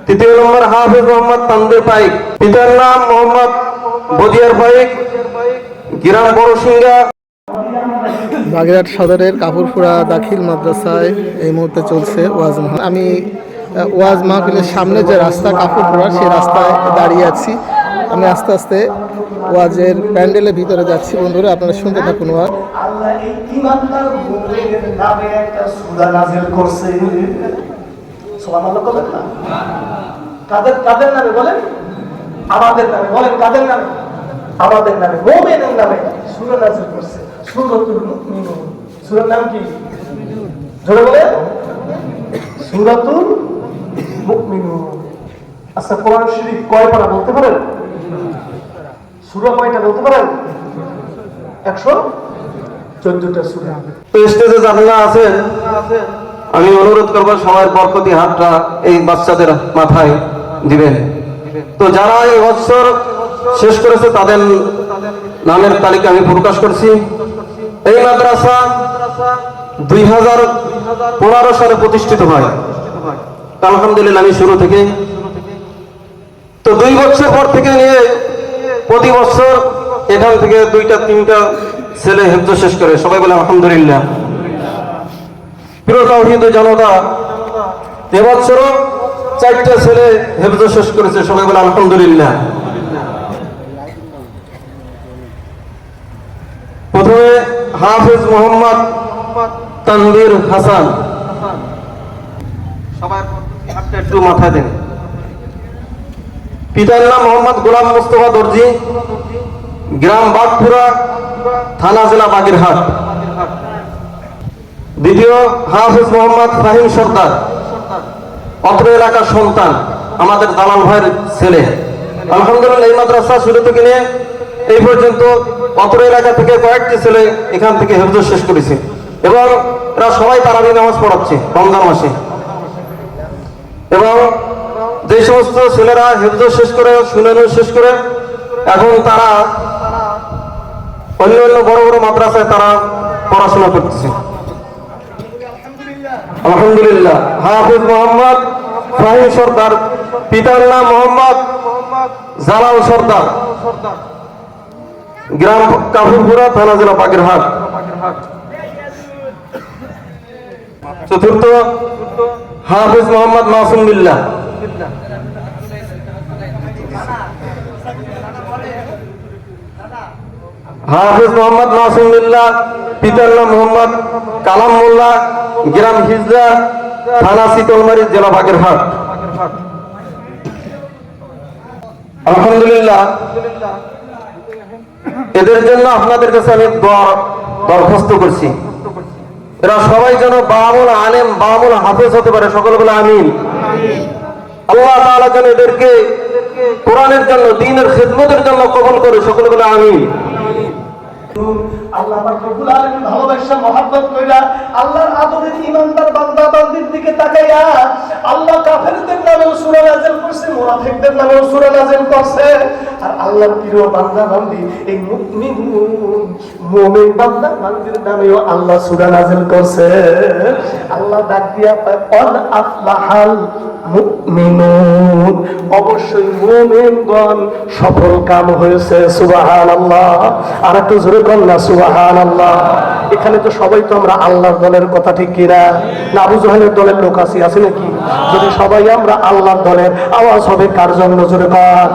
তৃতীয় নম্বর হাফেজ মোহাম্মদ তানভীর পাইক, পিতার নাম মোহাম্মদ বদিয়ার পাইক, গ্রাম বড়সিংহা। বাগেরহাট সদরের কাপুরপুরা দাখিল মাদ্রাসায় এই মুহূর্তে চলছে ওয়াজ মাহফিল। আমি ওয়াজ মাহফিলের সামনে যে রাস্তা কাপুরপুরা, সেই রাস্তায় দাঁড়িয়ে আছি। আমি আস্তে আস্তে ওয়াজের প্যান্ডেলের ভিতরে যাচ্ছি। বন্ধুরা, আপনারা শুনতে থাকুন ওয়াজ। আল্লাহ এই ঈমানদার মুমিনের নামে একটা সূরা নাযিল করছে। সুবহানাল্লাহ বলেন না? কাদের নামে বলেন? আমাদের নামে বলেন। কাদের নামে? আমাদের নামে, মুমিনের নামে সূরা নাযিল করছে। সূরাতুল মুমিনুন। সূরার নাম কি? জোরে বলেন। সূরাতুল মুমিনুন। আচ্ছা, কোরআন শরীফ কয় পারা বলতে পারেন? সূরা কয়টা বলতে পারেন? 114টা সূরা। তো স্টেজে যারা আছেন, আমি অনুরোধ করবো সবার বরকতি হাতটা এই বাচ্চাদের মাথায় দিবেন। তো যারা এই বছর শেষ করেছে তাদের নামের তালিকা আমি প্রকাশ করছি। এই মাদ্রাসা 2015 সালে প্রতিষ্ঠিত হয়। আলহামদুলিল্লাহ আমি শুরু থেকে, তো 2 বছর পর থেকে নিয়ে প্রতি বছর এখান থেকে 2-3টা ছেলে হেফজ শেষ করে। সবাই বলে আলহামদুলিল্লাহ। প্রিয় তাওহীদ জনতা, এবছরও 4টা ছেলে হেফজ শেষ করেছে। সবাই বলে আলহামদুলিল্লাহ। প্রথমে হাফেজ মোহাম্মদ তানভীর হাসান, সবাই হাতটা একটু মাথায় দেন। পিতার নাম মোহাম্মদ গোলাম মুস্তফা দর্জি, গ্রাম বাগপুরা, থানা জেলা বাগেরহাট। দ্বিতীয় হাফেজ মোহাম্মদ ফাহিম সর্দার, অত্র এলাকার সন্তান, আমাদের দালাল ভাইয়ের ছেলে। আলহামদুলিল্লাহ এই মাদ্রাসা শুরু থেকে নিয়ে এই পর্যন্ত অত্র এলাকা থেকে কয়েকটি ছেলে এখান থেকে হেফজ শেষ করেছে এবং এরা সবাই তারাবি নামাজ পড়াচ্ছে রমজান মাসে। এবং যে সমস্ত ছেলেরা হেফজ শেষ করে, সুনানু শেষ করে, এখন তারা অন্য অন্য বড় বড় মাদ্রাসায় তারা পড়াশোনা করতেছে। আলহামদুলিল্লাহ। হাফিজ মোহাম্মদ ফাহিম সর্দার, পিতার নাম মোহাম্মদ জালাল সর্দার, গ্রাম কাপুরপুরা, থানা জেলা বাগেরহাট। চতুর্থ হাফিজ মোহাম্মদ মাসুম বিল্লাহ, হাফিজ মোহাম্মদ মাসুম বিল্লাহ, পিতার নাম মোহাম্মদ কালাম মোল্লা, গ্রাম হিজরা, থানা শীতলমারি, জেলা বাগেরহাট। আলহামদুলিল্লাহ। এদের জন্য আপনাদের কাছে আমি দরখাস্ত করছি, এরা সবাই যেন বামুল আলেম, বামুল হাফেজ হতে পারে। সকলে বলে আমিন। আল্লাহ তাআলা যেন এদেরকে কোরআনের জন্য, দ্বীনের খিদমতের জন্য কবুল করে। সকলে বলে আমিন। আল্লাহ পাক রব্বুল আলামিন ভালোবাসা মহব্বত কইরা আল্লাহর আদরের ঈমানদার বান্দা বান্দির দিকে তাকাইয়া আল্লাহ কাফেরদের নামেও সূরা নাযিল করছে, মুনাফিকদের নামেও সূরা নাযিল করছে। আর আল্লাহর প্রিয় বান্দা বান্দি এই মুমিন বান্দা বান্দির নামেও আল্লাহ সূরা নাযিল করছে। আল্লাহ ডাক দিয়া কল আফলাহাল মুমিনুন, অবশ্যই মুমিনগণ সফল কাম হয়েছে। সুবহানাল্লাহ। আর একটু জোরে বল না সুবহানাল্লাহ। এখানে তো সবাই তো আমরা আল্লাহর দলের কথা, ঠিক কিনা? না আবু জাহেলের দলের লোক আছে নাকি? যদি সবাই আমরা আল্লাহর দলের, আওয়াজ হবে কার জন্য? জোরে বল।